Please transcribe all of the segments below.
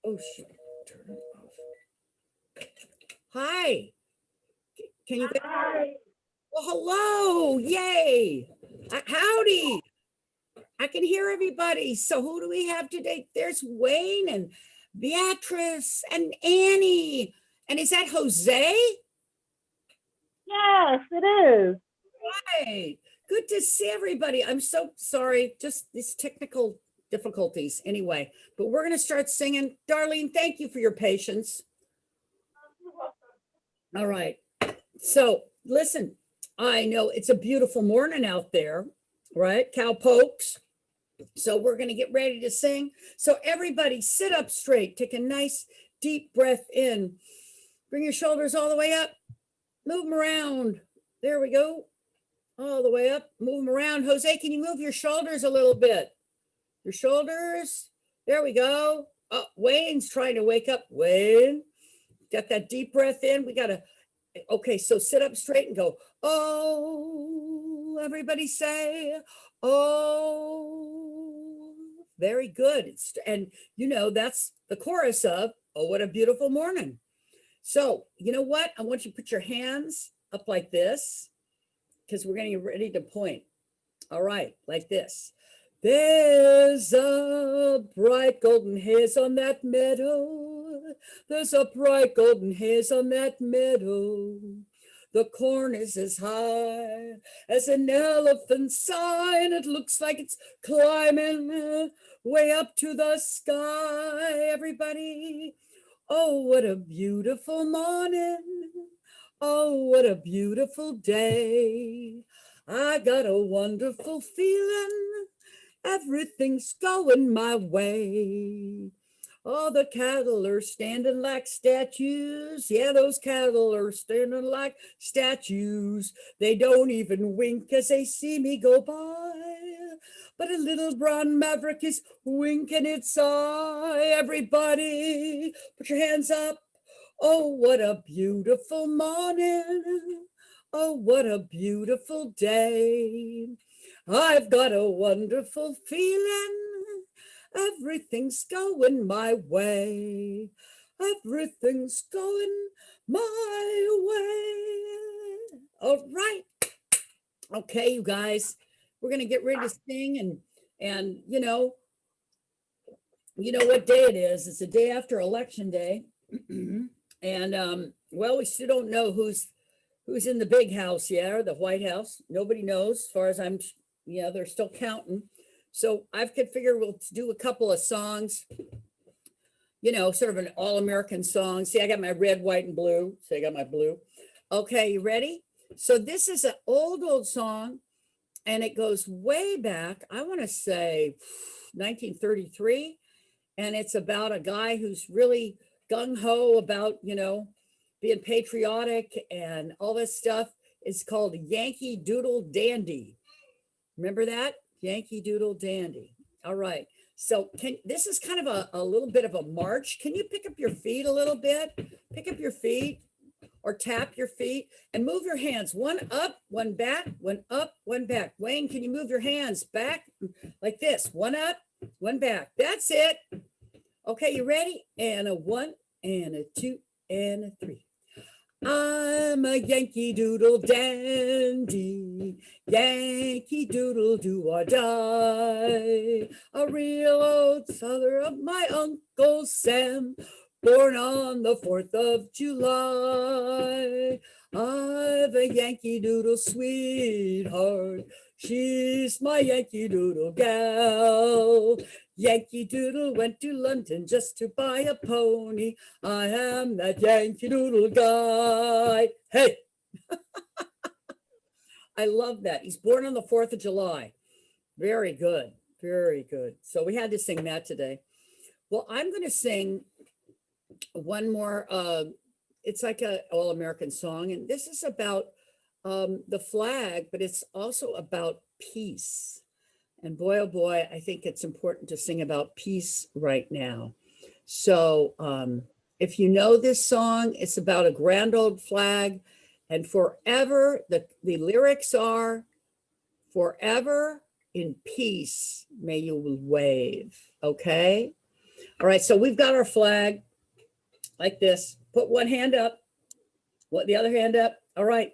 Oh, shit. Turn it off. Hi. Can you guys? Well, hello. Yay. Howdy. I can hear everybody. So who do we have today? There's Wayne and Beatrice and Annie. And is that Jose? Yes, it is. Hi. Good to see everybody. I'm so sorry. Just these technical difficulties anyway. But we're going to start singing. Darlene, thank you for your patience. All right. So listen, I know it's a beautiful morning out there, right? Cowpokes. So we're going to get ready to sing. So everybody sit up straight, take a nice deep breath in. Bring your shoulders all the way up. Move them around. There we go. All the way up. Move them around. Jose, can you move your shoulders a little bit? Your shoulders. There we go. Oh, Wayne's trying to wake up. Wayne, got that deep breath in. We got to, okay, so sit up straight and go, oh, everybody say, oh, very good. And you know, that's the chorus of, oh, what a beautiful morning. So you know what? I want you to put your hands up like this because we're getting ready to point. All right, like this. There's a bright golden haze on that meadow. There's a bright golden haze on that meadow. The corn is as high as an elephant's sign. It looks like it's climbing way up to the sky. Everybody, oh, what a beautiful morning. Oh, what a beautiful day. I got a wonderful feeling. Everything's going my way. All the cattle are standing like statues. Yeah, those cattle are standing like statues. They don't even wink as they see me go by. But a little brown maverick is winking its eye. Everybody, put your hands up. Oh, what a beautiful morning. Oh, what a beautiful day. I've got a wonderful feeling. Everything's going my way. Everything's going my way. All right. Okay, you guys, we're going to get ready to sing and you know what day it is. It's the day after election day. And well, we still don't know who's in the big house yet, or the White House. Nobody knows, as far as I'm, yeah, they're still counting. So I could figure we'll do a couple of songs, you know, sort of an all-American song. See, I got my red, white, and blue. So I got my blue. Okay, you ready? So this is an old song, and it goes way back, I want to say 1933. And it's about a guy who's really gung-ho about, you know, being patriotic and all this stuff. It's called Yankee Doodle Dandy. Remember that? Yankee Doodle Dandy. All right. So this is kind of a little bit of a march. Can you pick up your feet a little bit? Pick up your feet or tap your feet and move your hands. One up, one back, one up, one back. Wayne, can you move your hands back like this? One up, one back. That's it. Okay, you ready? And a one, and a two, and a three. I'm a Yankee Doodle dandy, Yankee Doodle do or die. A real old father of my Uncle Sam, born on the 4th of July. I've a Yankee Doodle sweetheart, she's my Yankee Doodle gal. Yankee Doodle went to London just to buy a pony. I am that Yankee Doodle guy. Hey, I love that. He's born on the 4th of July. Very good. Very good. So we had to sing that today. Well, I'm going to sing one more. It's like an all-American song. And this is about the flag, but it's also about peace. And boy, oh boy, I think it's important to sing about peace right now. So if you know this song, it's about a grand old flag. And forever, the lyrics are, forever in peace may you wave, okay? All right, so we've got our flag like this. Put one hand up, what the other hand up. All right,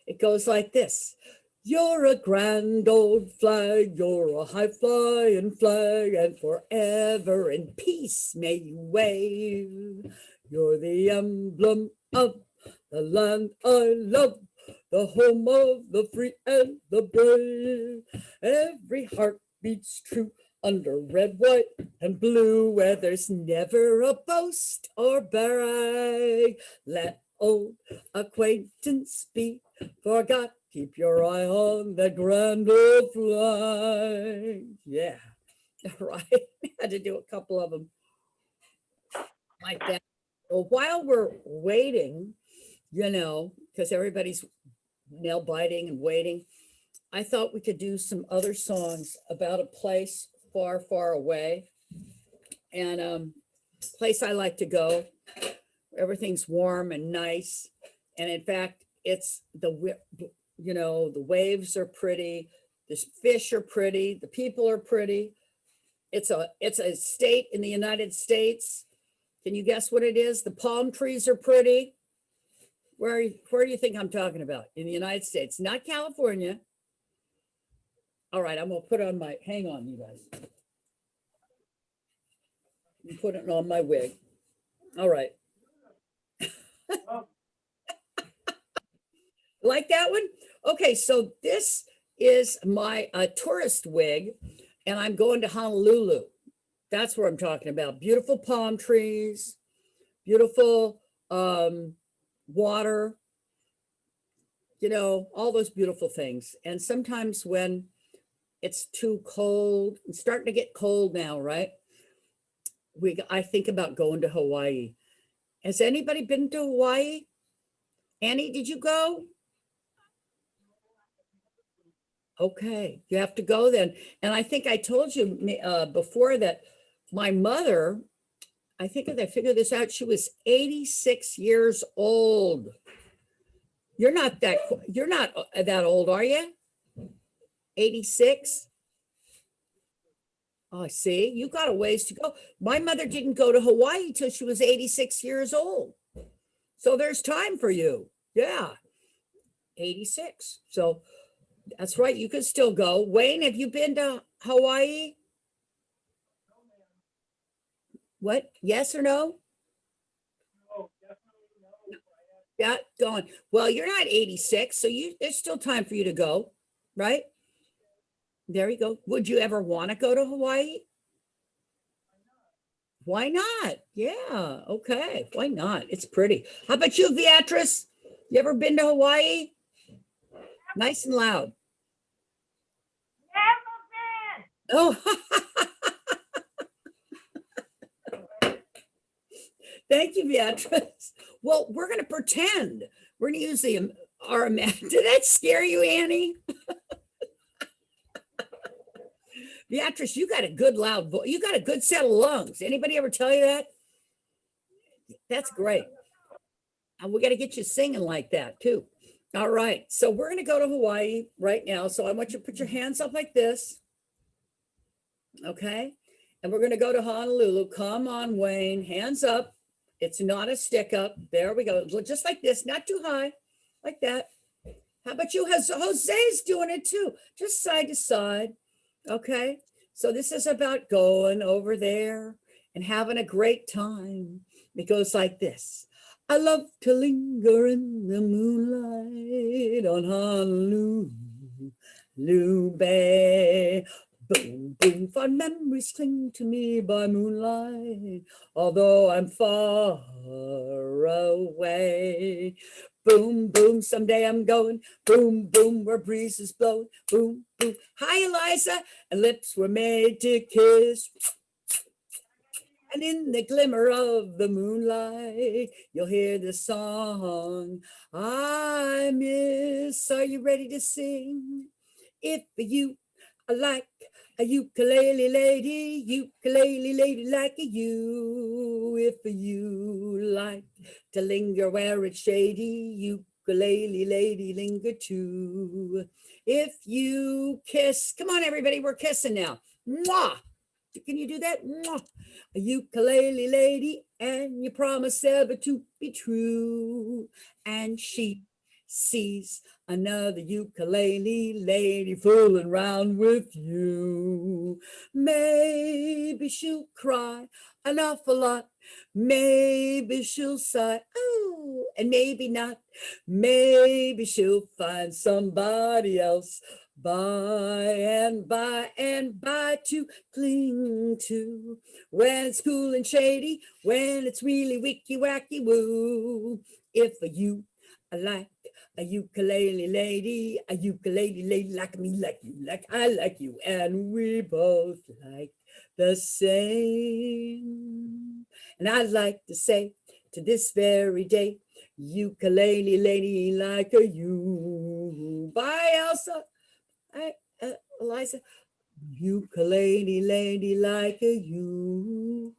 it goes like this. You're a grand old flag, you're a high flying flag, and forever in peace may you wave. You're the emblem of the land I love, the home of the free and the brave. Every heart beats true under red, white, and blue, where there's never a boast or brag. Let old acquaintance be forgot. Keep your eye on the grand old flag. Yeah, right. Had to do a couple of them like that. Well, while we're waiting, because everybody's nail biting and waiting, I thought we could do some other songs about a place far, far away, and place I like to go. Everything's warm and nice, and in fact, it's the waves are pretty, the fish are pretty, the people are pretty. It's a state in the United States. Can you guess what it is? The palm trees are pretty. Where do you think I'm talking about? In the United States, not California. All right, I'm gonna put on my, hang on, you guys. I'm putting it on my wig. All right. Like that one? Okay, so this is my tourist wig, and I'm going to Honolulu. That's where I'm talking about. Beautiful palm trees, beautiful water, all those beautiful things. And sometimes when it's too cold, it's starting to get cold now, right? I think about going to Hawaii. Has anybody been to Hawaii? Annie, did you go? Okay, you have to go then. And I think I told you before that my mother, I think if I figured this out, she was 86 years old. You're not that old, are you? 86? Oh, see, you got a ways to go. My mother didn't go to Hawaii till she was 86 years old. So there's time for you. Yeah, 86. So that's right. You could still go. Wayne, have you been to Hawaii? What? Yes or no? Yeah, going. Well, you're not 86, so there's still time for you to go, right? There you go. Would you ever want to go to Hawaii? Why not? Yeah, okay. Why not? It's pretty. How about you, Beatrice? You ever been to Hawaii? Nice and loud. Oh, thank you, Beatrice. Well, we're going to pretend. We're going to use our did that scare you, Annie? Beatrice, you got a good loud voice. You got a good set of lungs. Anybody ever tell you that? That's great. And we got to get you singing like that too. All right. So we're going to go to Hawaii right now. So I want you to put your hands up like this. Okay. And we're going to go to Honolulu. Come on, Wayne. Hands up. It's not a stick up. There we go. Just like this. Not too high. Like that. How about you? Jose's doing it too. Just side to side. Okay. So this is about going over there and having a great time. It goes like this. I love to linger in the moonlight on Honolulu Bay. Boom, boom, fond memories cling to me by moonlight, although I'm far away. Boom, boom, someday I'm going. Boom, boom, where breezes blow. Boom, boom. Hi, Eliza. And lips were made to kiss. And in the glimmer of the moonlight, you'll hear the song I miss. Are you ready to sing? If you are like a ukulele lady like you. If you like to linger where it's shady, ukulele lady linger too. If you kiss, come on everybody, we're kissing now. Mwah! Can you do that? Mwah. A ukulele lady, and you promise ever to be true. And she sees another ukulele lady fooling around with you. Maybe she'll cry an awful lot. Maybe she'll sigh, oh, and maybe not. Maybe she'll find somebody else by and by to cling to. When it's cool and shady, when it's really wicky wacky woo. If you like a ukulele lady like me, like you, like I like you, and we both like the same. And I'd like to say to this very day, ukulele lady like a you. Bye, Elsa. Eliza. Ukulele lady like a you.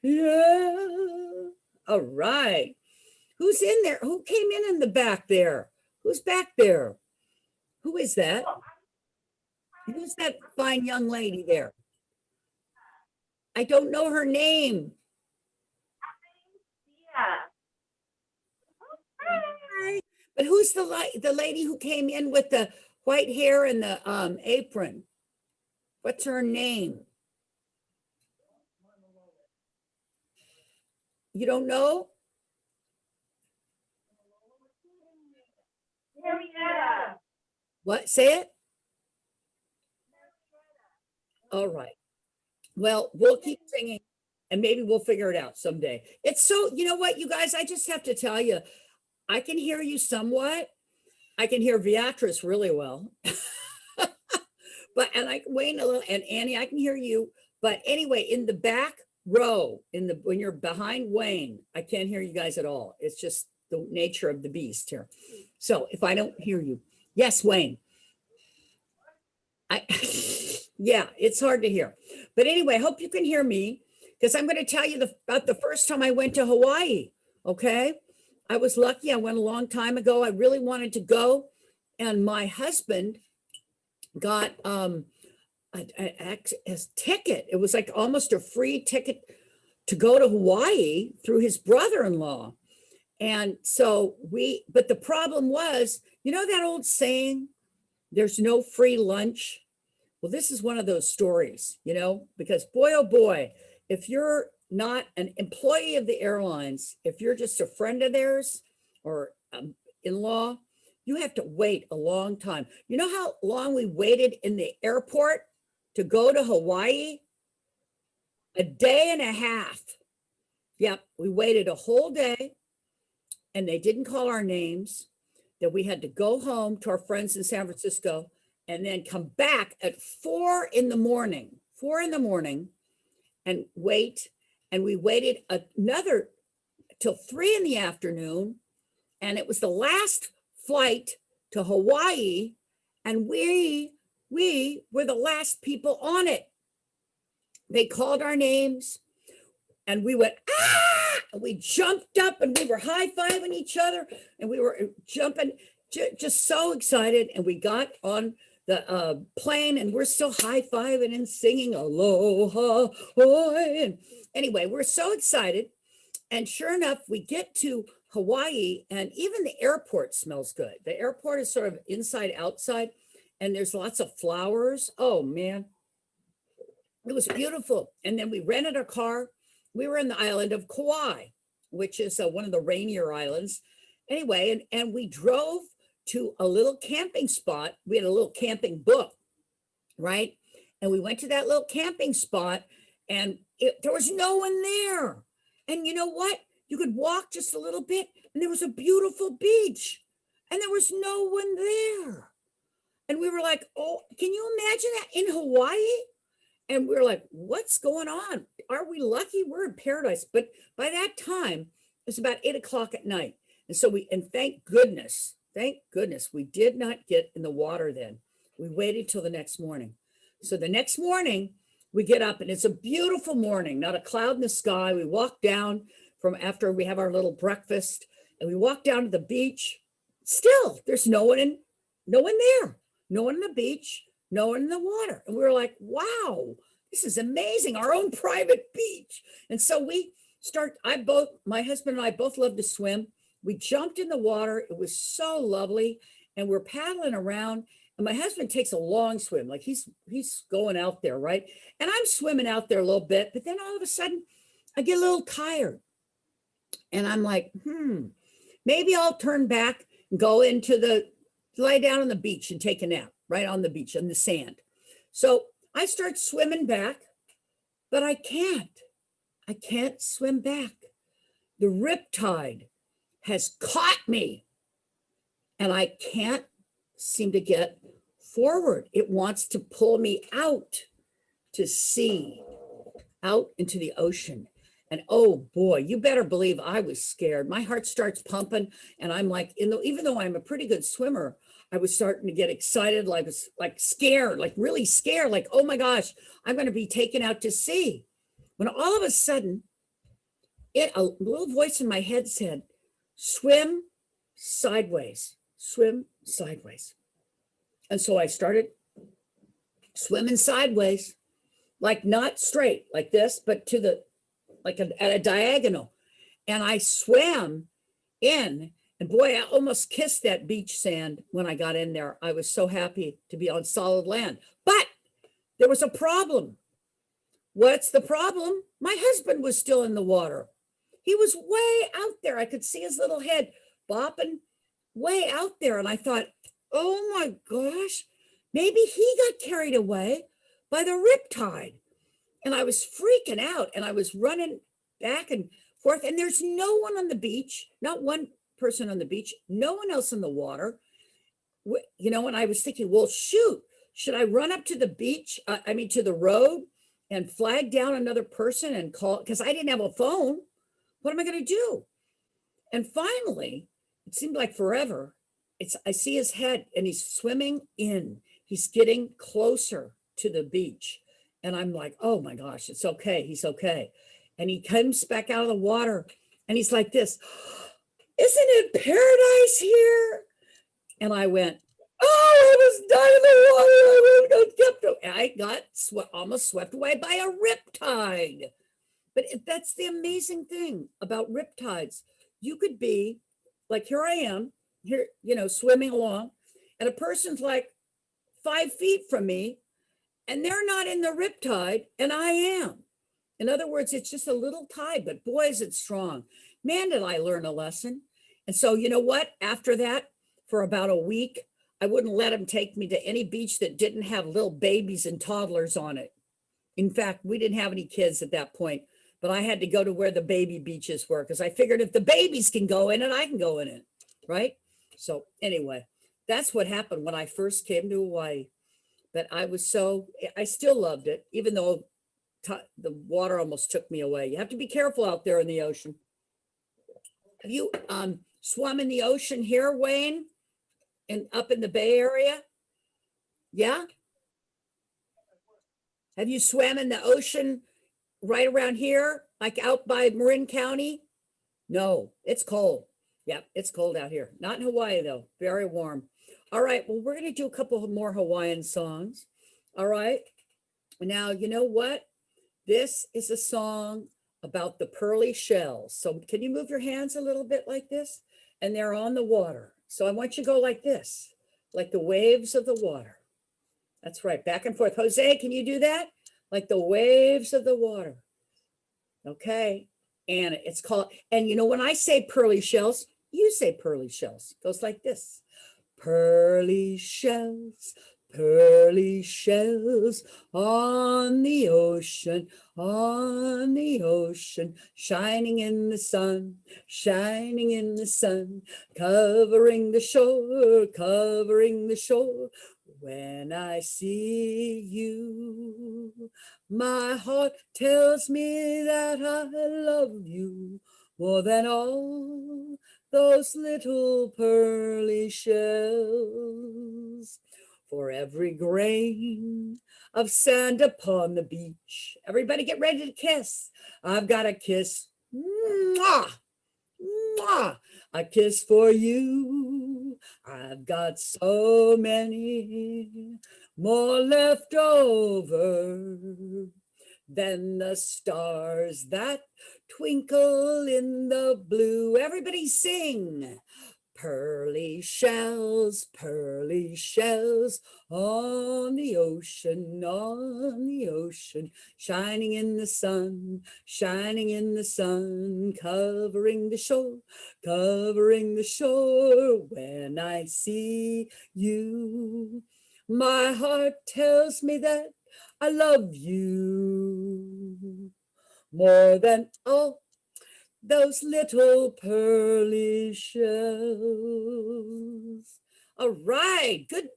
Yeah. All right. Who's in there? Who came in the back there? Who's back there? Who is that? Who's that fine young lady there? I don't know her name. Yeah. Hi. But who's the lady who came in with the white hair and the apron? What's her name? You don't know? Marietta. What? Say it. All right. Well, we'll keep singing and maybe we'll figure it out someday. It's so, you know what, you guys, I just have to tell you, I can hear you somewhat. I can hear Beatrice really well. But, and I Wayne a little, and Annie, I can hear you. But anyway, in the back row, when you're behind Wayne, I can't hear you guys at all. It's just the nature of the beast here. So if I don't hear you, yes, Wayne. Yeah, it's hard to hear. But anyway, I hope you can hear me because I'm going to tell you about the first time I went to Hawaii. Okay. I was lucky. I went a long time ago. I really wanted to go. And my husband got a ticket. It was like almost a free ticket to go to Hawaii through his brother-in-law. And so but the problem was, you know that old saying, there's no free lunch? Well, this is one of those stories, you know, because boy, oh boy, if you're not an employee of the airlines, if you're just a friend of theirs or in-law, you have to wait a long time. You know how long we waited in the airport to go to Hawaii? A day and a half. Yep, we waited a whole day and they didn't call our names, that we had to go home to our friends in San Francisco and then come back at 4 in the morning and wait. And we waited another till 3 in the afternoon. And it was the last flight to Hawaii. And we were the last people on it. They called our names and we went, ah, and we jumped up and we were high-fiving each other and we were jumping, just so excited. And we got on the plane and we're still high-fiving and singing aloha, hoy. And anyway, we're so excited. And sure enough, we get to Hawaii and even the airport smells good. The airport is sort of inside outside and there's lots of flowers. Oh man, it was beautiful. And then we rented a car. We were in the island of Kauai, which is one of the rainier islands. Anyway, and we drove to a little camping spot. We had a little camping book, right? And we went to that little camping spot and there was no one there. And you know what? You could walk just a little bit and there was a beautiful beach and there was no one there. And we were like, oh, can you imagine that in Hawaii? And we were like, what's going on? Are we lucky? We're in paradise. But by that time, it's about 8 o'clock at night. And so thank goodness, we did not get in the water then. We waited till the next morning. So the next morning, we get up and it's a beautiful morning, not a cloud in the sky. We walk down from after we have our little breakfast and we walk down to the beach. Still, there's no one there. No one on the beach, no one in the water. And we were like, wow, this is amazing, our own private beach. And so my husband and I both love to swim. We jumped in the water. It was so lovely. And we're paddling around. And my husband takes a long swim, like he's going out there, right? And I'm swimming out there a little bit, but then all of a sudden I get a little tired. And I'm like, maybe I'll turn back and go lie down on the beach and take a nap right on the beach on the sand. So I start swimming back, but I can't swim back. The riptide has caught me and I can't seem to get forward. It wants to pull me out to sea, out into the ocean. And oh boy, you better believe I was scared. My heart starts pumping and I'm like, even though I'm a pretty good swimmer, I was starting to get excited, like scared, like really scared, like, oh my gosh, I'm going to be taken out to sea. When all of a sudden, a little voice in my head said, swim sideways, swim sideways. And so I started swimming sideways, like not straight like this, but at a diagonal. And I swam in, and boy, I almost kissed that beach sand when I got in there. I was so happy to be on solid land. But there was a problem. What's the problem? My husband was still in the water. He was way out there. I could see his little head bopping way out there. And I thought, oh my gosh, maybe he got carried away by the riptide. And I was freaking out and I was running back and forth. And there's no one on the beach, not one person on the beach, no one else in the water. And I was thinking, well, shoot, should I run up to the beach, to the road and flag down another person and call, because I didn't have a phone. What am I going to do? And finally, it seemed like forever. I see his head and he's swimming in. He's getting closer to the beach. And I'm like, oh my gosh, it's okay. He's okay. And he comes back out of the water and he's like this, isn't it paradise here? And I went, oh, I was dying in the water. I got almost swept away by a riptide. But that's the amazing thing about riptides. You could be like, here I am, here, swimming along, and a person's like 5 feet from me, and they're not in the riptide, and I am. In other words, it's just a little tide, but boy, is it strong. Man, did I learn a lesson. And so, you know what? After that, for about a week, I wouldn't let him take me to any beach that didn't have little babies and toddlers on it. In fact, we didn't have any kids at that point, but I had to go to where the baby beaches were because I figured if the babies can go in it, I can go in it, right? So anyway, that's what happened when I first came to Hawaii. But I still loved it, even though the water almost took me away. You have to be careful out there in the ocean. Have you swum in the ocean here, Wayne, and up in the Bay Area? Yeah? Have you swam in the ocean right around here, like out by Marin County? No, it's cold. Yep, it's cold out here. Not in Hawaii, though. Very warm. All right, well, we're going to do a couple of more Hawaiian songs. All right. Now, you know what? This is a song about the pearly shells. So can you move your hands a little bit like this? And they're on the water. So I want you to go like this, like the waves of the water. That's right, back and forth. Jose, can you do that? Like the waves of the water. Okay. And it's called, and when I say pearly shells, you say pearly shells. It goes like this. Pearly shells on the ocean, shining in the sun, covering the shore. When I see you, my heart tells me that I love you more than all those little pearly shells. For every grain of sand upon the beach, everybody get ready to kiss. I've got a kiss, mwah, mwah, a kiss for you. I've got so many more left over than the stars that twinkle in the blue. Everybody sing. Pearly shells on the ocean, shining in the sun, covering the shore. When I see you, my heart tells me that I love you more than all those little pearly shells. All right, good.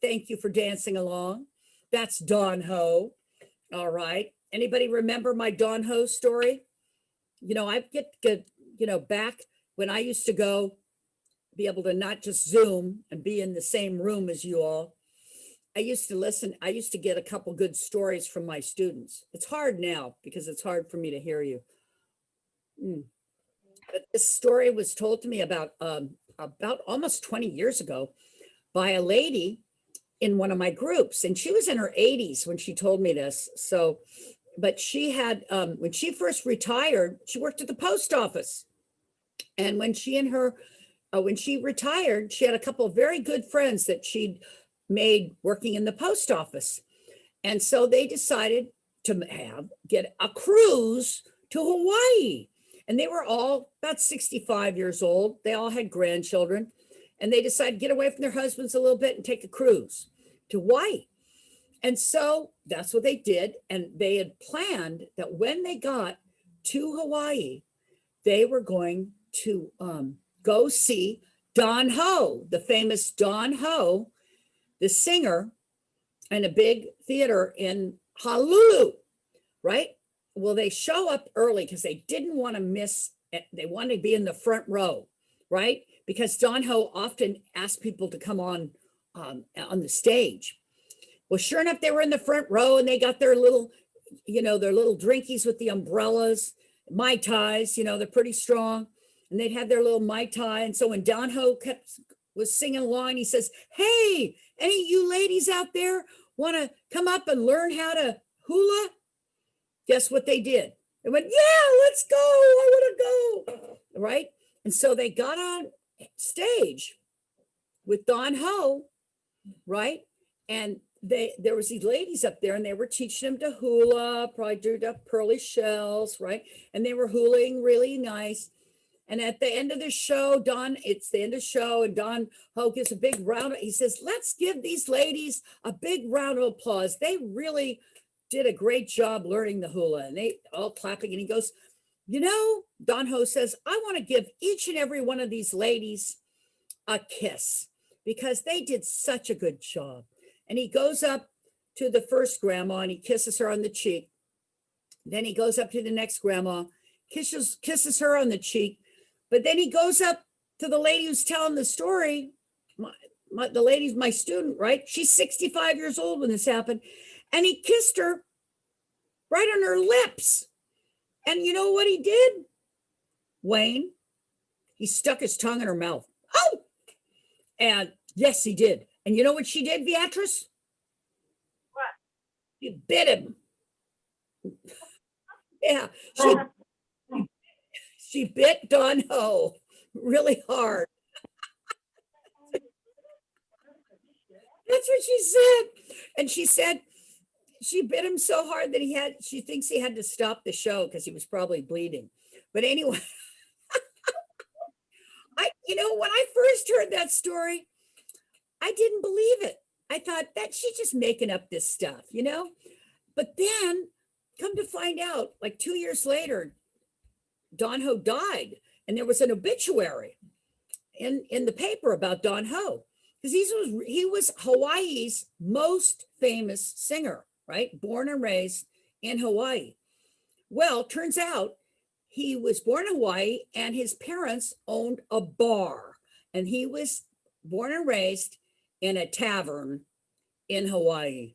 Thank you for dancing along. That's Don Ho. All right. Anybody remember my Don Ho story? You know, I get back when I used to go be able to not just Zoom and be in the same room as you all. I used to listen. I used to get a couple good stories from my students. It's hard now because it's hard for me to hear you. But this story was told to me about almost 20 years ago by a lady in one of my groups, and she was in her 80s when she told me this. So, but she had when she first retired, she worked at the post office, and when she retired, she had a couple of very good friends that she'd made working in the post office, and so they decided to get a cruise to Hawaii. And they were all about 65 years old. They all had grandchildren. And they decided to get away from their husbands a little bit and take a cruise to Hawaii. And so that's what they did. And they had planned that when they got to Hawaii, they were going to go see Don Ho, the famous Don Ho, the singer, in a big theater in Honolulu, right? Well, they show up early because they didn't want to miss it. They wanted to be in the front row, right? Because Don Ho often asked people to come on the stage. Well, sure enough, they were in the front row and they got their little drinkies with the umbrellas, Mai Tais, they're pretty strong. And they'd have their little Mai Tai. And so when Don Ho was singing along, he says, "Hey, any of you ladies out there want to come up and learn how to hula?" Guess what they did? They went, "Yeah, let's go. I want to go." Right? And so they got on stage with Don Ho, right? And there was these ladies up there and they were teaching them to hula, probably do the pearly shells, right? And they were hulaing really nice. And at the end of the show, it's the end of the show, and Don Ho gives a big round. He says, "Let's give these ladies a big round of applause. They really did a great job learning the hula." And they all clapping. And he goes, Don Ho says, "I want to give each and every one of these ladies a kiss because they did such a good job." And he goes up to the first grandma and he kisses her on the cheek. Then he goes up to the next grandma, kisses her on the cheek. But then he goes up to the lady who's telling the story. The lady's my student, right? She's 65 years old when this happened. And he kissed her right on her lips. And you know what he did, Wayne? He stuck his tongue in her mouth. Oh! And yes, he did. And you know what she did, Beatrice? What? She bit him. Yeah, she bit Don Ho really hard. That's what she said. And she said she bit him so hard that she thinks he had to stop the show because he was probably bleeding. But anyway, when I first heard that story, I didn't believe it. I thought that she's just making up this stuff, But then come to find out, like 2 years later, Don Ho died. And there was an obituary in the paper about Don Ho. Because he was Hawaii's most famous singer, right? Born and raised in Hawaii. Well, turns out he was born in Hawaii and his parents owned a bar. And he was born and raised in a tavern in Hawaii,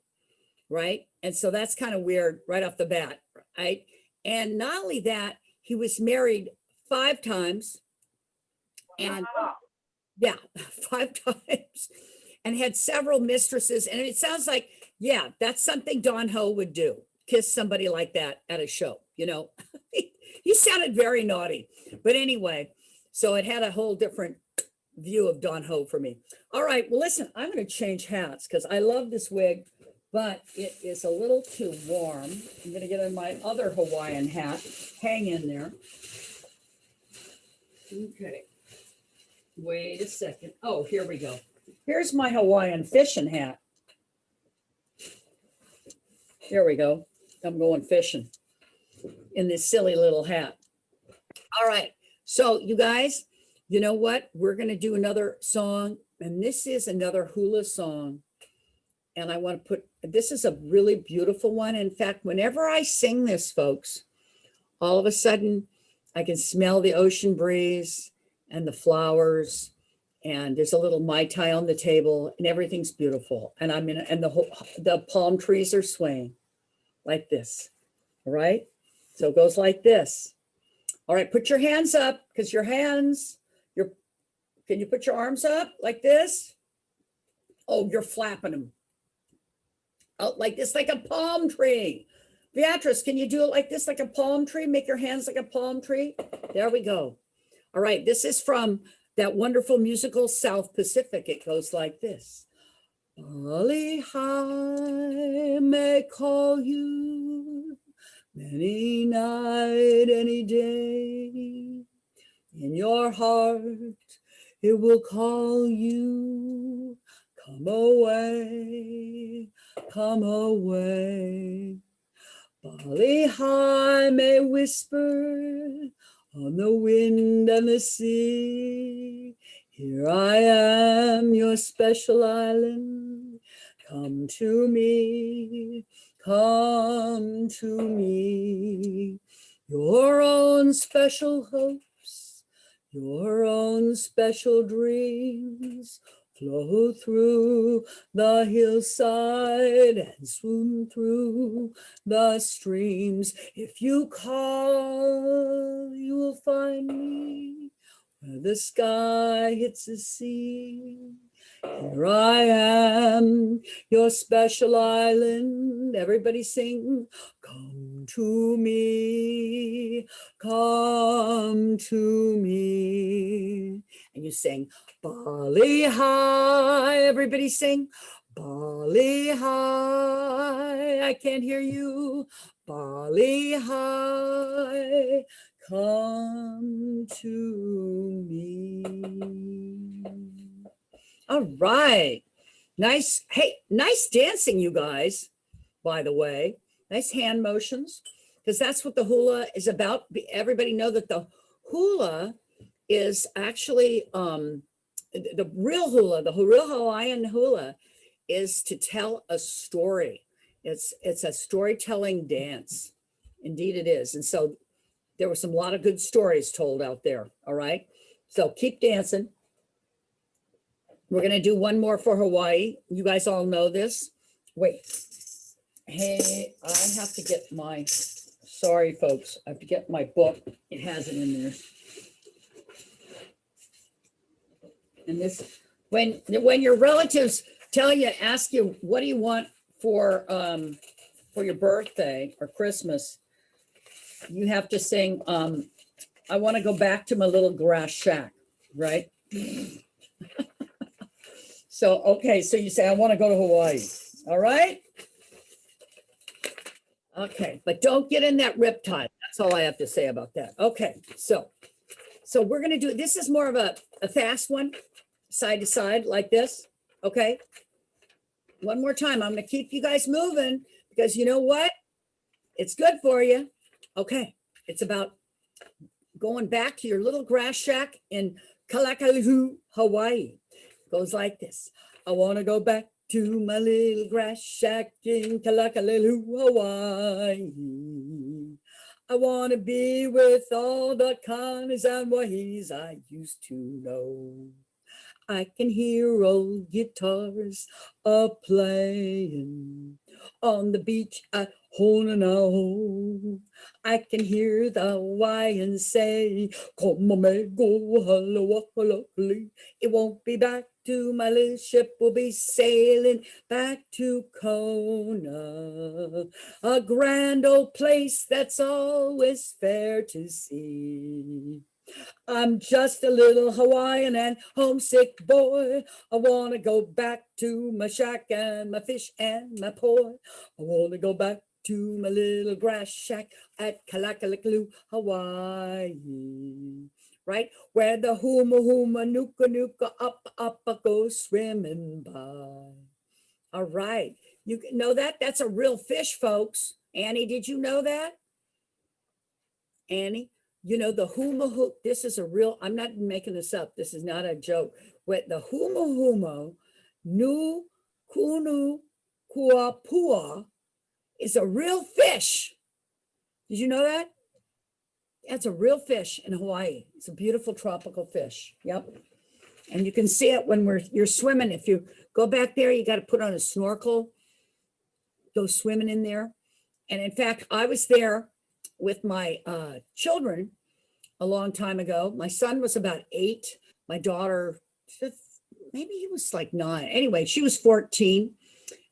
right? And so that's kind of weird right off the bat, right? And not only that, he was married 5 times. And yeah, 5 times. and had several mistresses. And it sounds like, yeah, that's something Don Ho would do. Kiss somebody like that at a show, you know. He sounded very naughty. But anyway, so it had a whole different view of Don Ho for me. All right, well, listen, I'm going to change hats because I love this wig, but it is a little too warm. I'm going to get in my other Hawaiian hat. Hang in there. Okay. Wait a second. Oh, here we go. Here's my Hawaiian fishing hat. There we go. I'm going fishing in this silly little hat. All right. So you guys, you know what? We're going to do another song, and this is another hula song. And I want to put, this is a really beautiful one. In fact, whenever I sing this, folks, all of a sudden I can smell the ocean breeze and the flowers, and there's a little Mai Tai on the table, and everything's beautiful. And I'm in, and the palm trees are swaying like this. All right. So it goes like this. All right. Put your hands up, because your hands, can you put your arms up like this? Oh, you're flapping them out like this, like a palm tree. Beatrice, can you do it like this, like a palm tree? Make your hands like a palm tree. There we go. All right. This is from that wonderful musical South Pacific. It goes like this. Bali High may call you many night, any day. In your heart, it will call you. Come away, come away. Bali High may whisper on the wind and the sea. Here I am, your special island. Come to me, come to me. Your own special hopes, your own special dreams flow through the hillside and swoon through the streams. If you call, you will find me where the sky hits the sea. Here I am, your special island. Everybody sing. Come to me, come to me. And you sing, Bali High. Everybody sing, Bali High. I can't hear you. Bali High, come to me. All right. Nice. Hey, nice dancing, you guys, by the way. Nice hand motions, because that's what the hula is about. Everybody know that the hula is actually the real hula, the real Hawaiian hula is to tell a story. It's a storytelling dance. Indeed it is. And so there were a lot of good stories told out there. All right. So keep dancing. We're going to do one more for Hawaii. You guys all know this. Wait. Hey, I have to get my, sorry, folks. I have to get my book. It has it in there. And this, when your relatives tell you, ask you, what do you want for your birthday or Christmas? You have to sing, I want to go back to my little grass shack, right? So, okay, so you say, I want to go to Hawaii, all right? Okay, but don't get in that riptide. That's all I have to say about that. Okay, so we're going to do, this is more of a fast one, side to side like this, okay? One more time, I'm going to keep you guys moving because you know what? It's good for you. Okay, it's about going back to your little grass shack in Kalakalihu, Hawaii. Goes like this. I want to go back to my little grass shack in Kalakalihu, Hawaii. I want to be with all the kanes and wahis I used to know. I can hear old guitars a-playing on the beach at Honolulu. I can hear the Hawaiians say, "Komamego, halo, halo, halo." It won't be back to my little ship. We'll be sailing back to Kona, a grand old place that's always fair to see. I'm just a little Hawaiian and homesick boy. I want to go back to my shack and my fish and my poi. I want to go back to my little grass shack at Kalakalaloo, Hawaii. Right? Where the huma huma nuka nuka up go swimming by. All right. You know that? That's a real fish, folks. Annie, did you know that? Annie? You know, the huma hook, this is a real, I'm not making this up. This is not a joke. With the huma huma, nu kunu kuapua is a real fish. Did you know that? That's a real fish in Hawaii. It's a beautiful tropical fish. Yep. And you can see it when you're swimming. If you go back there, you got to put on a snorkel, go swimming in there. And in fact, I was there with my children a long time ago. My son was about 8. My daughter, maybe he was like 9. Anyway, she was 14.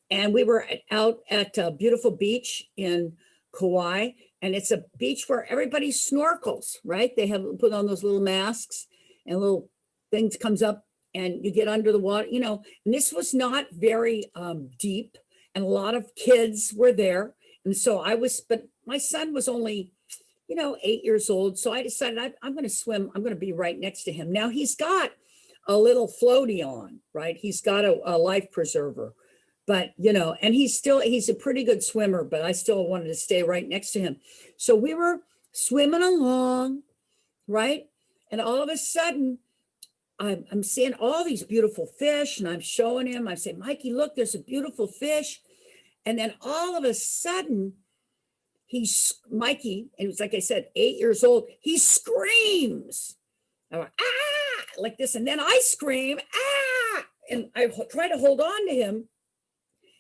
And we were out at a beautiful beach in Kauai. And it's a beach where everybody snorkels, right? They have put on those little masks and little things comes up and you get under the water, you know. And this was not very deep. And a lot of kids were there. And so but my son was only, 8 years old. So I decided I'm going to swim. I'm going to be right next to him. Now he's got a little floaty on, right? He's got a life preserver, but, and he's a pretty good swimmer, but I still wanted to stay right next to him. So we were swimming along, right? And all of a sudden I'm seeing all these beautiful fish and I'm showing him, I say, Mikey, look, there's a beautiful fish. And then all of a sudden, Mikey, and it was like I said, 8 years old, he screams. I went, ah, like this. And then I scream, ah, and I try to hold on to him.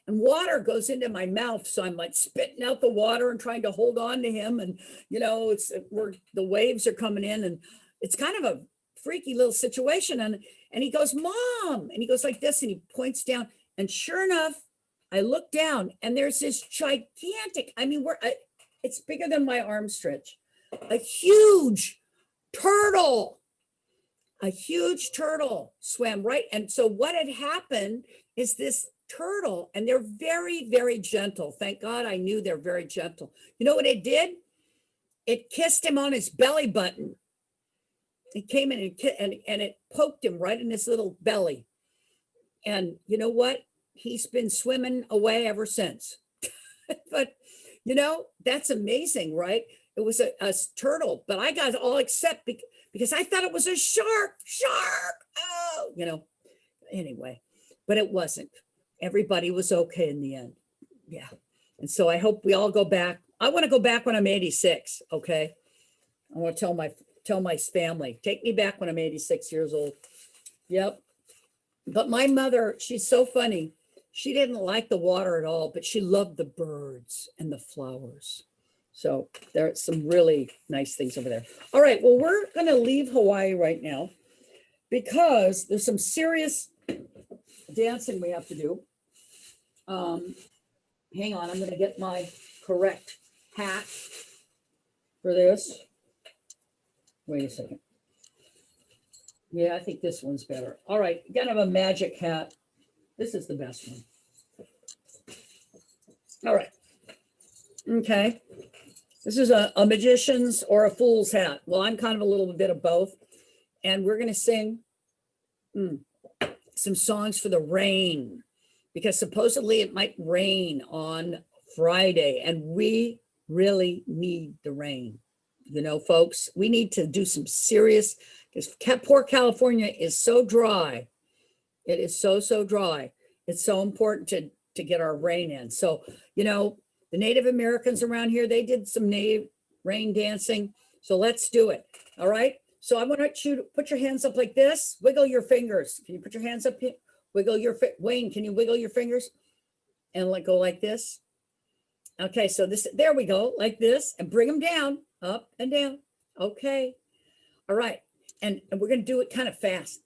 And water goes into my mouth. So I'm like spitting out the water and trying to hold on to him. And, it's where the waves are coming in. And it's kind of a freaky little situation. And he goes, Mom. And he goes like this and he points down. And sure enough, I look down and there's this gigantic, it's bigger than my arm stretch, a huge turtle swam right. And so what had happened is this turtle, and they're very, very gentle. Thank God I knew they're very gentle. You know what it did? It kissed him on his belly button. It came in and it poked him right in his little belly. And you know what? He's been swimming away ever since. But, that's amazing, right? It was a turtle, but I got all upset because I thought it was a shark. Oh, anyway, but it wasn't. Everybody was okay in the end. Yeah. And so I hope we all go back. I want to go back when I'm 86. Okay. I want to tell my family, take me back when I'm 86 years old. Yep. But my mother, she's so funny. She didn't like the water at all, but she loved the birds and the flowers. So there's some really nice things over there. All right, well, we're going to leave Hawaii right now because there's some serious dancing we have to do. Hang on, I'm going to get my correct hat for this. Wait a second. Yeah, I think this one's better. All right, you got to have a magic hat. This is the best one. All right. Okay. This is a magician's or a fool's hat. Well, I'm kind of a little bit of both. And we're going to sing some songs for the rain because supposedly it might rain on Friday and we really need the rain. Folks, we need to do some serious, because poor California is so dry. It is so dry. It's so important to get our rain in. So, the Native Americans around here, they did some native rain dancing. So let's do it. All right. So I want you to put your hands up like this. Wiggle your fingers. Can you put your hands up here? Wiggle Wayne, can you wiggle your fingers? And go like this. Okay. So there we go. Like this. And bring them down, up and down. Okay. All right. And we're going to do it kind of fast.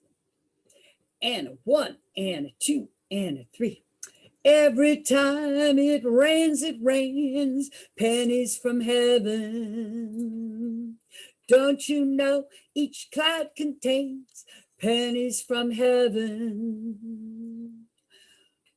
and a 1 and a 2 and a 3. Every time it rains pennies from heaven. Don't you know each cloud contains pennies from heaven?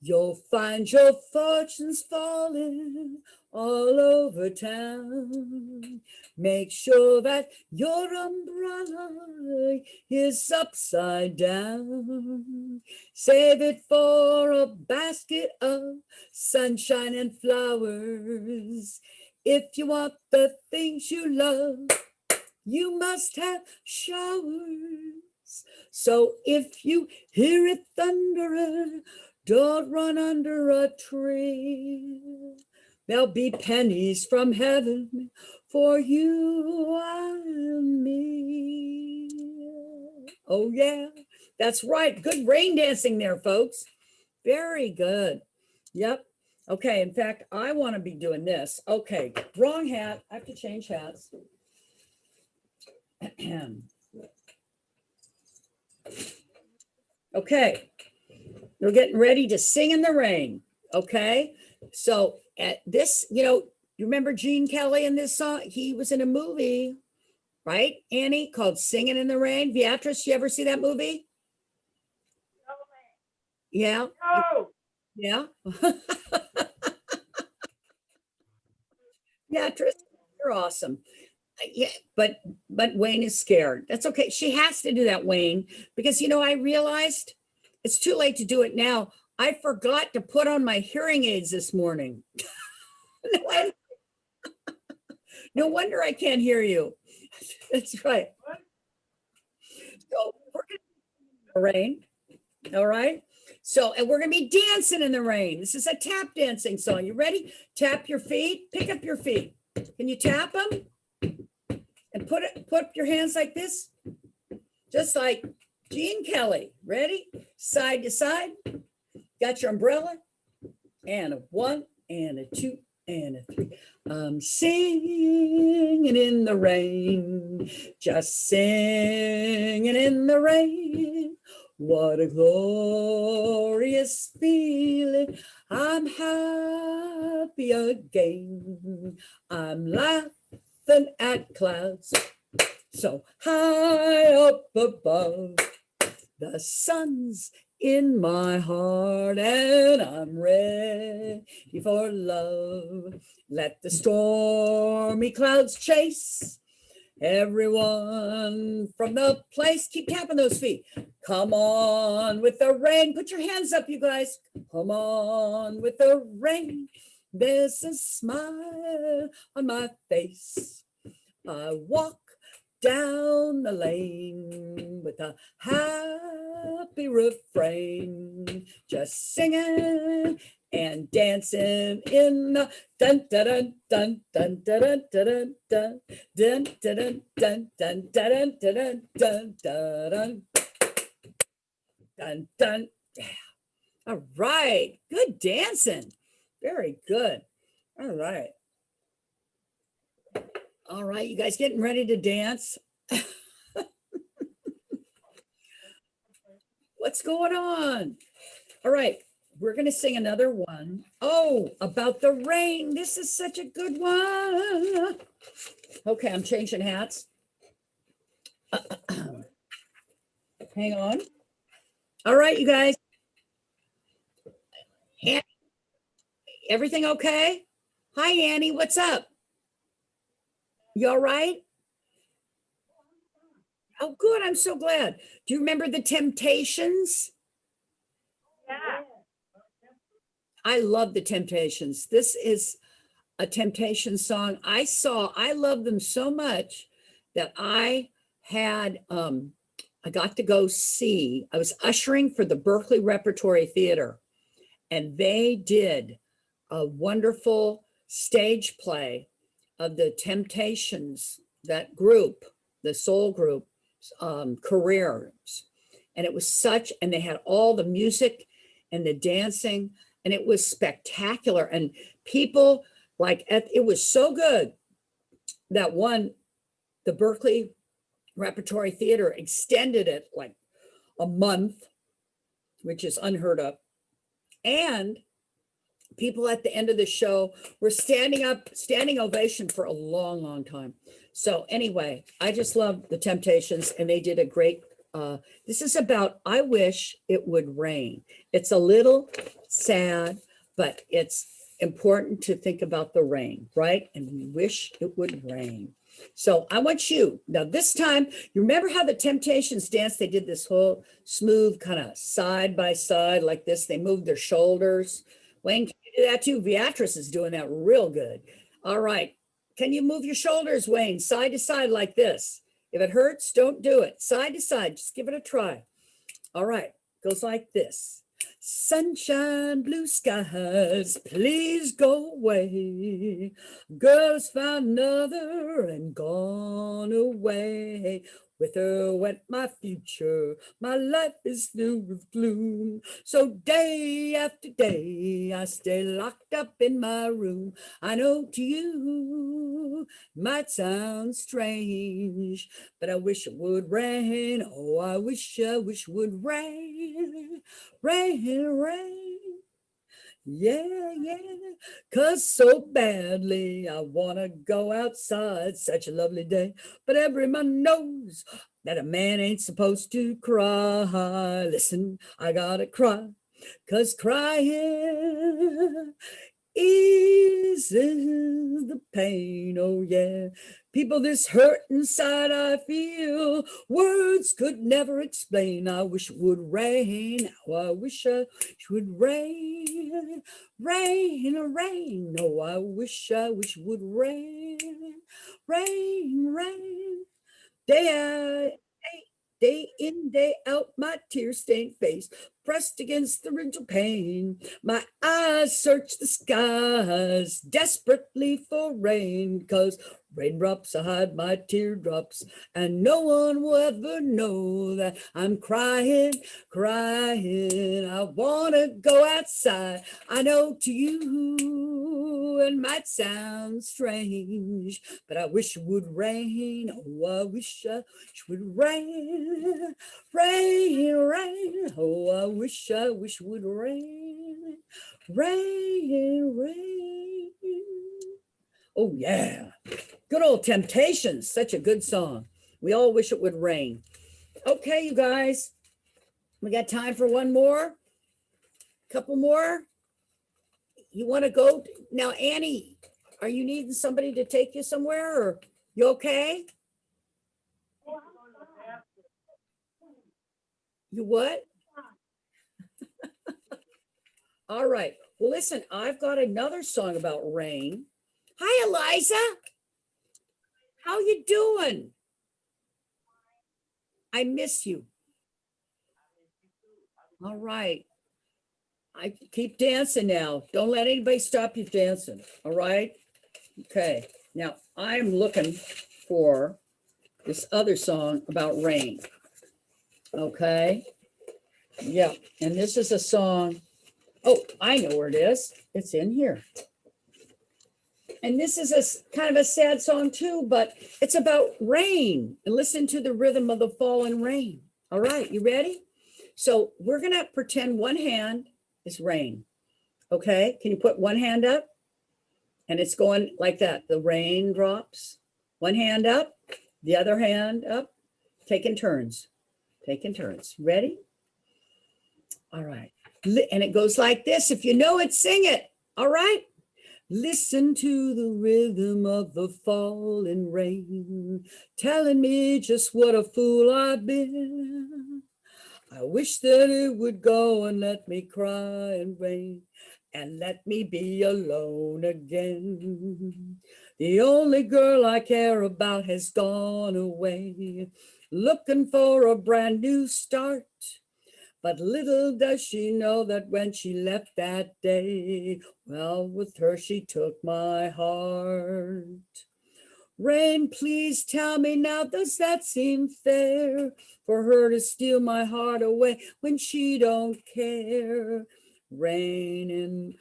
You'll find your fortunes falling all over town. Make sure that your umbrella is upside down. Save it for a basket of sunshine and flowers. If you want the things you love, you must have showers. So if you hear it thundering, don't run under a tree. There'll be pennies from heaven for you and me. Oh yeah, that's right. Good rain dancing there, folks. Very good. Yep. Okay, in fact, I want to be doing this. Okay, wrong hat. I have to change hats. Okay, we're getting ready to sing in the rain. Okay, so at this, you remember Gene Kelly in this song? He was in a movie, right, Annie, called Singing in the Rain. Beatrice, you ever see that movie? Yeah. No. Yeah. Beatrice, you're awesome. Yeah, but Wayne is scared. That's okay. She has to do that, Wayne, because I realized it's too late to do it now. I forgot to put on my hearing aids this morning. No wonder I can't hear you. That's right. So we're gonna in the rain. All right. So, and we're gonna be dancing in the rain. This is a tap dancing song. You ready? Tap your feet. Pick up your feet. Can you tap them? And put up your hands like this, just like Gene Kelly. Ready? Side to side. Got your umbrella. And a 1 and a 2 and a 3. I'm singing in the rain, just singing in the rain. What a glorious feeling. I'm happy again. I'm laughing at clouds so high up above. The sun's in my heart and I'm ready for love. Let the stormy clouds chase everyone from the place. Keep tapping those feet. Come on with the rain. Put your hands up, you guys. Come on with the rain. There's a smile on my face. I walk down the lane with a happy refrain, just singing and dancing in the dun dun dun dun dun dun dun dun dun dun dun dun dun dun dun dun dun dun. All right, good dancing. Very good. All right. All right, you guys getting ready to dance? What's going on? All right, we're going to sing another one. Oh, about the rain. This is such a good one. Okay, I'm changing hats. Hang on. All right, you guys. Everything okay? Hi, Annie. What's up? You all right? Oh, good. I'm so glad. Do you remember the Temptations? Yeah. I love the Temptations. This is a Temptation song. I love them so much that I got to go see, I was ushering for the Berkeley Repertory Theater, and they did a wonderful stage play of the Temptations, that group, the soul group, careers. And it was and they had all the music and the dancing, and it was spectacular. And people it was so good that the Berkeley Repertory Theater extended it like a month, which is unheard of. And people at the end of the show were standing up, standing ovation for a long, long time. So anyway, I just love the Temptations, and they did a great, this is about, I wish it would rain. It's a little sad, but it's important to think about the rain, right? And we wish it would rain. So I want you, now this time, you remember how the Temptations dance? They did this whole smooth kind of side by side like this. They moved their shoulders. Wayne, can you do that too? Beatrice is doing that real good. All right. Can you move your shoulders, Wayne, side to side like this? If it hurts, don't do it. Side to side, just give it a try. All right, goes like this. Sunshine, blue skies, please go away. Girls found another and gone away. With her went my future, my life is filled with gloom. So day after day, I stay locked up in my room. I know to you might sound strange, but I wish it would rain. Oh, I wish it would rain, rain, rain. Yeah, yeah, 'cause so badly I wanna go outside, such a lovely day. But everyone knows that a man ain't supposed to cry. Listen, I gotta cry, 'cause crying eases the pain. Oh yeah, people, this hurt inside I feel, words could never explain. I wish it would rain. Oh, I wish it would rain, rain, rain. Oh, I wish it would rain, rain, rain. Day in, day out, my tear-stained face pressed against the ridge of pain. My eyes search the skies desperately for rain, 'cause raindrops hide my teardrops, and no one will ever know that I'm crying, crying. I wanna go outside. I know to you it might sound strange, but I wish it would rain. Oh, I wish it would rain, rain, rain. Oh, I wish it would rain, rain, rain. Oh, yeah. Good old Temptations. Such a good song. We all wish it would rain. Okay, you guys. We got time for one more? Couple more? You want to go? Now, Annie, are you needing somebody to take you somewhere, or you okay? You what? All right. Well, listen, I've got another song about rain. Hi, Eliza. How you doing? I miss you. All right. I keep dancing now. Don't let anybody stop you dancing. All right. Okay. Now I'm looking for this other song about rain. Okay. Yeah. And this is a song. Oh, I know where it is. It's in here. And this is a kind of a sad song too, but it's about rain, and listen to the rhythm of the falling rain. All right, you ready? So we're gonna pretend one hand is rain. Okay, can you put one hand up? And it's going like that. The rain drops. One hand up, the other hand up, taking turns. Taking turns. Ready? All right. And it goes like this. If you know it, sing it. All right. Listen to the rhythm of the falling rain, telling me just what a fool I've been. I wish that it would go and let me cry and rain, and let me be alone again. The only girl I care about has gone away, looking for a brand new start. But little does she know that when she left that day, well, with her she took my heart. Rain, please tell me now, does that seem fair? For her to steal my heart away when she don't care. Rain, and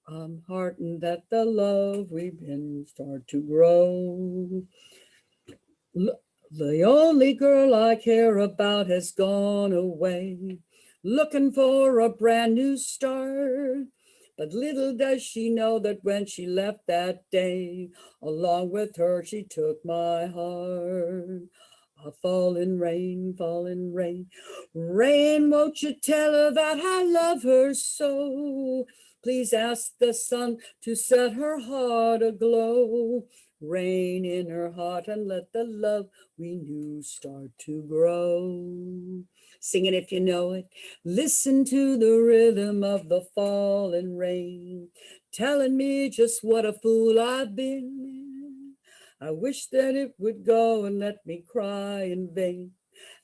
I'm heartened that the love we've been start to grow. The only girl I care about has gone away, looking for a brand new start. But little does she know that when she left that day, along with her she took my heart. A falling rain, falling rain. Rain, won't you tell her that I love her so? Please ask the sun to set her heart aglow. Rain in her heart and let the love we knew start to grow. Sing it if you know it. Listen to the rhythm of the falling rain, telling me just what a fool I've been. I wish that it would go and let me cry in vain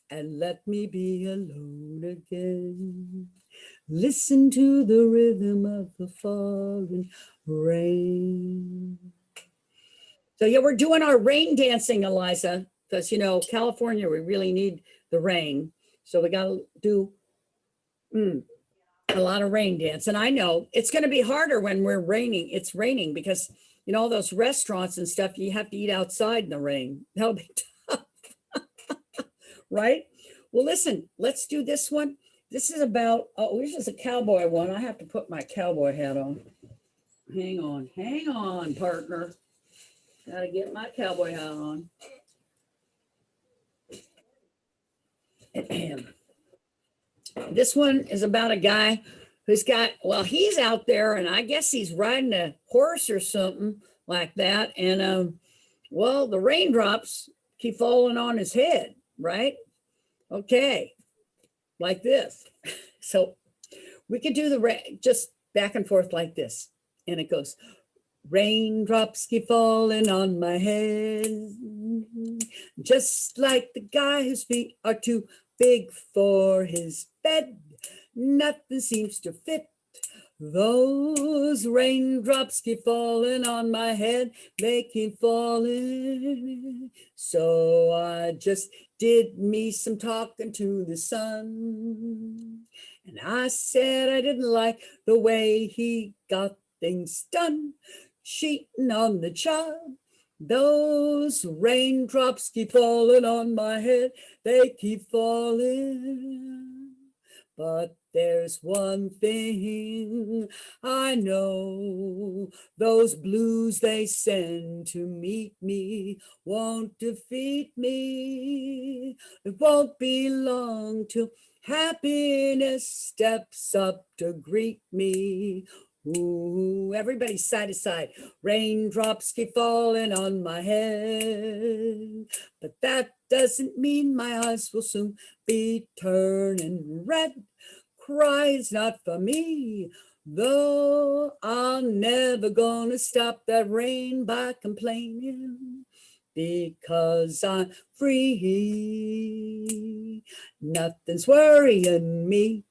and let me be alone again. Listen to the rhythm of the falling rain. So yeah, we're doing our rain dancing, Eliza, because California, we really need the rain. So we got to do a lot of rain dance. And I know it's going to be harder when it's raining because all those restaurants and stuff, you have to eat outside in the rain. That'll be tough. Right? Well, listen, let's do this one. This is about, this is a cowboy one. I have to put my cowboy hat on. Hang on, partner. Gotta get my cowboy hat on. This one is about a guy who's he's out there and I guess he's riding a horse or something like that. And the raindrops keep falling on his head, right? Okay, like this. So we could do just back and forth like this. And it goes, raindrops keep falling on my head, just like the guy whose feet are too big for his bed. Nothing seems to fit. Those raindrops keep falling on my head. They keep falling. So I just did me some talking to the sun. And I said I didn't like the way he got things done, cheating on the job. Those raindrops keep falling on my head. They keep falling. But there's one thing I know, those blues they send to meet me won't defeat me. It won't be long till happiness steps up to greet me. Ooh, everybody side to side. Raindrops keep falling on my head, but that doesn't mean my eyes will soon be turning red. Cry's not for me, though I'm never gonna stop that rain by complaining, because I'm free. Nothing's worrying me.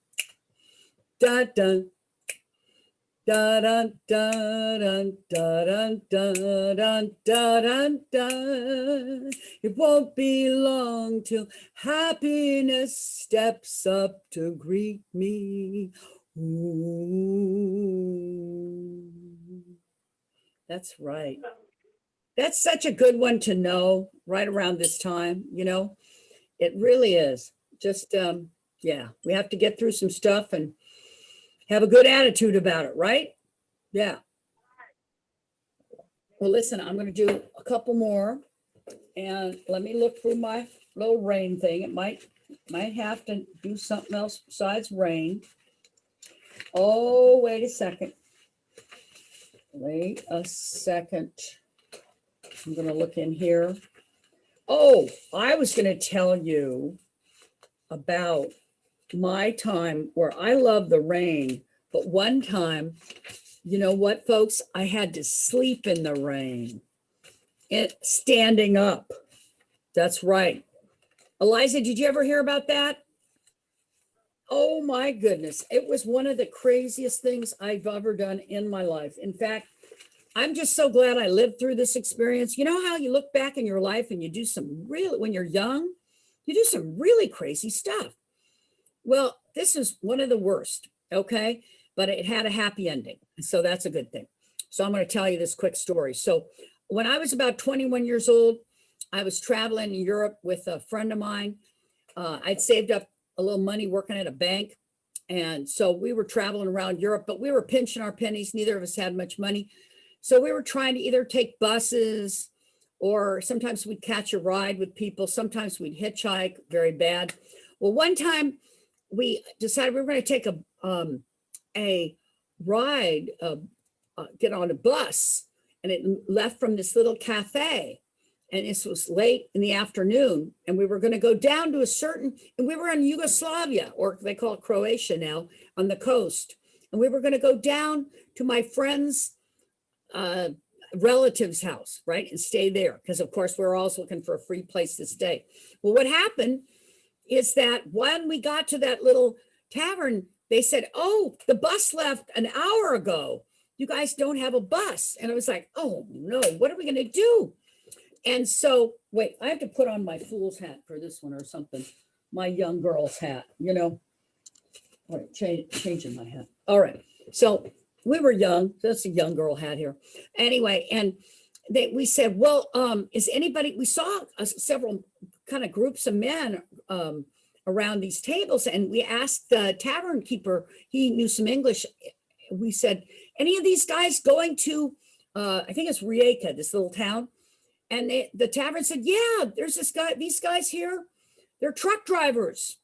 Da da da da da da da da da da da. It won't be long till happiness steps up to greet me. Ooh. That's right. That's such a good one to know right around this time, It really is. Just yeah, we have to get through some stuff and have a good attitude about it, right? Yeah. Well, listen, I'm going to do a couple more and let me look through my little rain thing. It might have to do something else besides rain. Oh, wait a second. Wait a second. I'm going to look in here. Oh, I was going to tell you about my time where I love the rain, but one time, you know what, folks? I had to sleep in the rain, standing up. That's right. Eliza, did you ever hear about that? Oh my goodness. It was one of the craziest things I've ever done in my life. In fact, I'm just so glad I lived through this experience. You know how you look back in your life and you do when you're young, you do some really crazy stuff. Well, this is one of the worst, okay? But it had a happy ending. So that's a good thing. So I'm going to tell you this quick story. So when I was about 21 years old, I was traveling in Europe with a friend of mine. I'd saved up a little money working at a bank. And so we were traveling around Europe, but we were pinching our pennies. Neither of us had much money. So we were trying to either take buses or sometimes we'd catch a ride with people. Sometimes we'd hitchhike, very bad. Well, one time we decided we were going to take a ride, get on a bus, and it left from this little cafe. And this was late in the afternoon, and we were going to go down to and we were in Yugoslavia, or they call it Croatia now, on the coast. And we were going to go down to my friend's relative's house, right, and stay there, because of course we were always looking for a free place to stay. Well, what happened is that when we got to that little tavern, they said, oh, the bus left an hour ago. You guys don't have a bus. And I was like, oh no, what are we going to do? And so, wait, I have to put on my fool's hat for this one or something. My young girl's hat, All right, changing my hat. All right. So we were young. That's a young girl hat here. Anyway, and we said, well, is anybody, we saw several kind of groups of men around these tables, and we asked the tavern keeper, he knew some English. We said, any of these guys going to, I think it's Rijeka, this little town? And the tavern said, yeah, there's these guys here, they're truck drivers.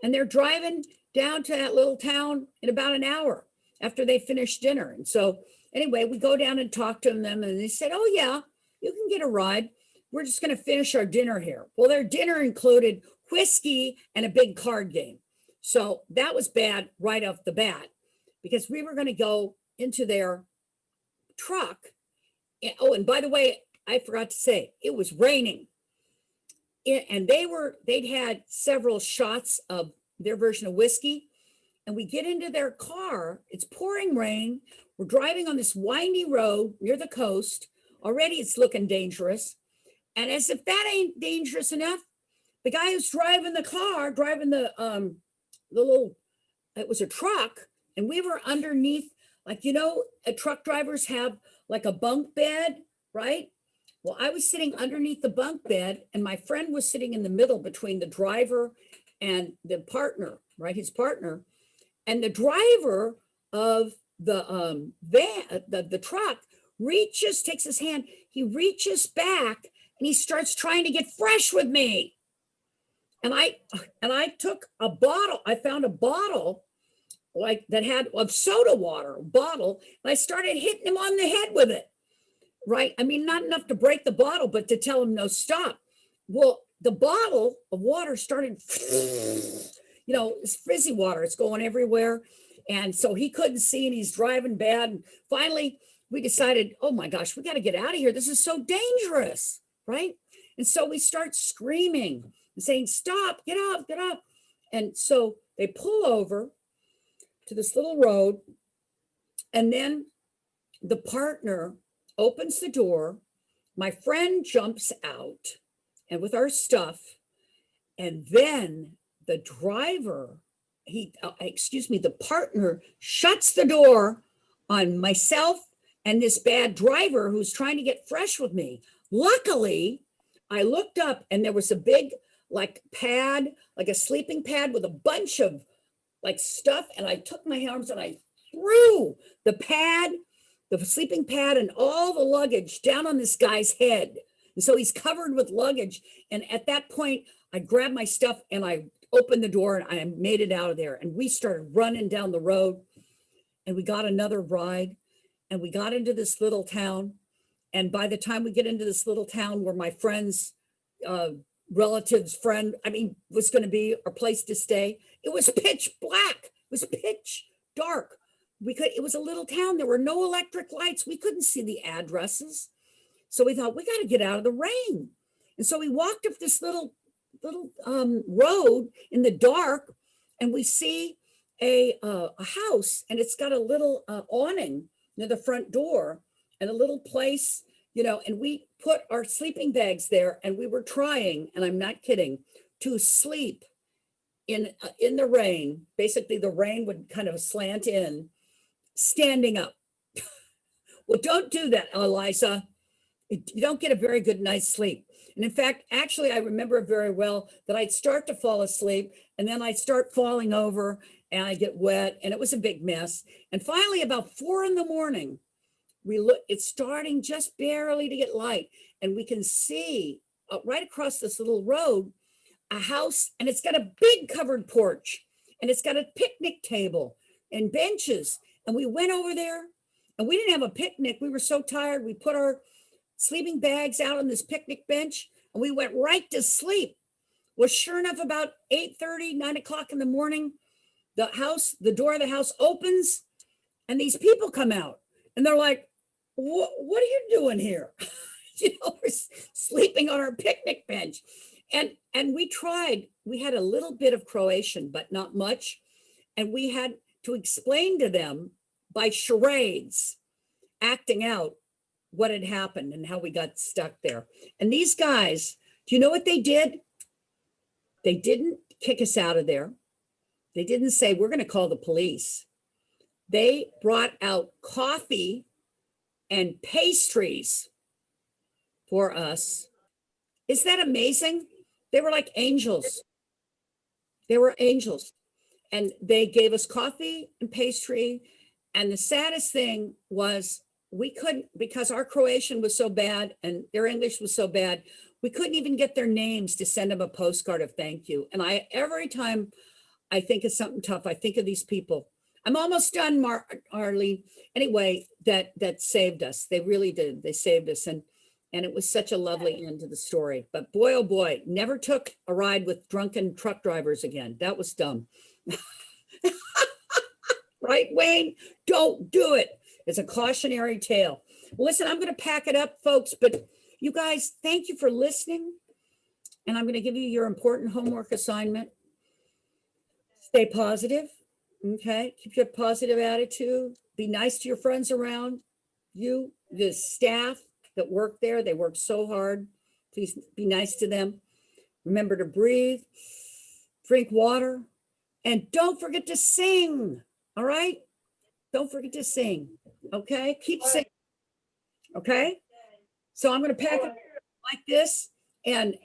And they're driving down to that little town in about an hour after they finish dinner. And so anyway, we go down and talk to them, and they said, oh yeah, you can get a ride. We're just going to finish our dinner here. Well, their dinner included whiskey and a big card game. So that was bad right off the bat, because we were going to go into their truck. Oh, and by the way, I forgot to say, it was raining. And they'd had several shots of their version of whiskey. And we get into their car, it's pouring rain. We're driving on this windy road near the coast. Already it's looking dangerous. And as if that ain't dangerous enough, the guy who's driving the car, driving the little, it was a truck, and we were underneath, like, truck drivers have like a bunk bed, right? Well, I was sitting underneath the bunk bed, and my friend was sitting in the middle between the driver and the partner, right? His partner. And the driver of the van, the truck, takes his hand, he reaches back, and he starts trying to get fresh with me. And I took a bottle, I found a bottle like that had of soda water, a bottle, and I started hitting him on the head with it. Right? I mean, not enough to break the bottle, but to tell him no, stop. Well, the bottle of water started, it's fizzy water. It's going everywhere. And so he couldn't see, and he's driving bad. And finally, we decided, oh my gosh, we got to get out of here. This is so dangerous, right? And so we start screaming and saying, stop, get up, get up. And so they pull over to this little road, and then the partner opens the door. My friend jumps out and with our stuff. And then the driver, the partner shuts the door on myself and this bad driver who's trying to get fresh with me. Luckily, I looked up and there was a big pad, like a sleeping pad with a bunch of stuff. And I took my arms and I threw the sleeping pad and all the luggage down on this guy's head. And so he's covered with luggage. And at that point, I grabbed my stuff and I opened the door and I made it out of there. And we started running down the road, and we got another ride, and we got into this little town. And by the time we get into this little town where my friend's relative's friend, was going to be our place to stay, it was pitch black. It was pitch dark. It was a little town. There were no electric lights. We couldn't see the addresses. So we thought, we got to get out of the rain. And so we walked up this little road in the dark, and we see a house, and it's got a little awning near the front door and a little place, and we put our sleeping bags there, and we were trying, and I'm not kidding, to sleep in the rain. Basically, the rain would kind of slant in, standing up. Well, don't do that, Eliza. You don't get a very good night's sleep. And in fact, actually, I remember very well that I'd start to fall asleep, and then I'd start falling over, and I get wet, and it was a big mess. And finally, about 4 a.m, we look, it's starting just barely to get light, and we can see right across this little road a house, and it's got a big covered porch, and it's got a picnic table and benches. And we went over there, and we didn't have a picnic. We were so tired. We put our sleeping bags out on this picnic bench, and we went right to sleep. Well, sure enough, about 8:30, 9 o'clock in the morning, the door of the house opens, and these people come out, and they're like, what are you doing here? We're sleeping on our picnic bench. And we had a little bit of Croatian, but not much. And we had to explain to them by charades, acting out what had happened and how we got stuck there. And these guys, do you know what they did? They didn't kick us out of there. They didn't say, we're going to call the police. They brought out coffee and pastries for us. Is that amazing? They were like angels. They were angels. And they gave us coffee and pastry. And the saddest thing was we couldn't, because our Croatian was so bad and their English was so bad, we couldn't even get their names to send them a postcard of thank you. And every time I think of something tough, I think of these people. I'm almost done, Arlene. Anyway, that saved us. They really did. They saved us. And it was such a lovely end to the story. But boy, oh boy, never took a ride with drunken truck drivers again. That was dumb. Right, Wayne? Don't do it. It's a cautionary tale. Listen, I'm going to pack it up, folks, but you guys, thank you for listening. And I'm going to give you your important homework assignment. Stay positive. Okay. Keep your positive attitude. Be nice to your friends around you, the staff that work there. They work so hard. Please be nice to them. Remember to breathe, drink water, and don't forget to sing. All right. Don't forget to sing. Okay. Keep singing. Okay. So I'm going to pack it like this and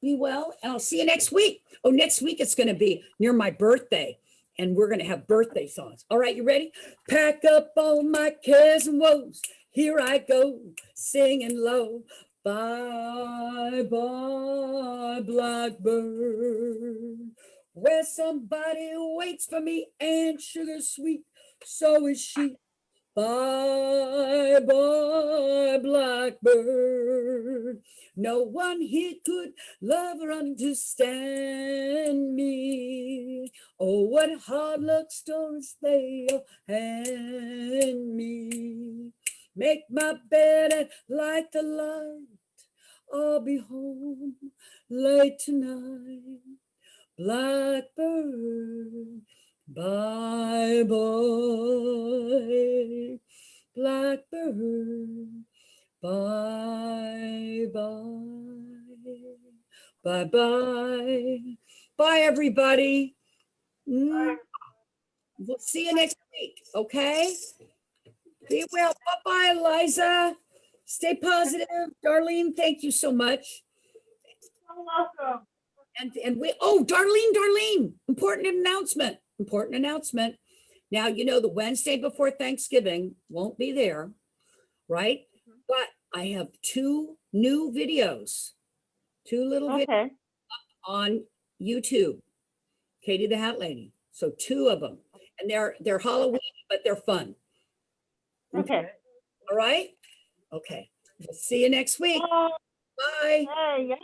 be well. And I'll see you next week. Oh, next week it's going to be near my birthday. And we're going to have birthday songs. All right, you ready? Pack up all my cares and woes. Here I go, singing low. Bye, bye, blackbird. Where somebody waits for me and sugar sweet, so is she. Bye, bye, blackbird. No one here could love or understand me. Oh, what hard luck stories they all hand me. Make my bed and light the light. I'll be home late tonight. Blackbird, bye bye, blackbird, bye bye, bye bye, bye everybody. We'll see you next week, okay? Be well. Bye bye, Liza. Stay positive. Darlene, thank you so much. You're welcome. And Darlene, important announcement. Now, the Wednesday before Thanksgiving won't be there, right? But I have two new videos, two little videos on YouTube, Katy the Hat Lady. So 2 of them, and they're Halloween, but they're fun. Okay. All right. Okay. We'll see you next week. Bye. Hey, yeah.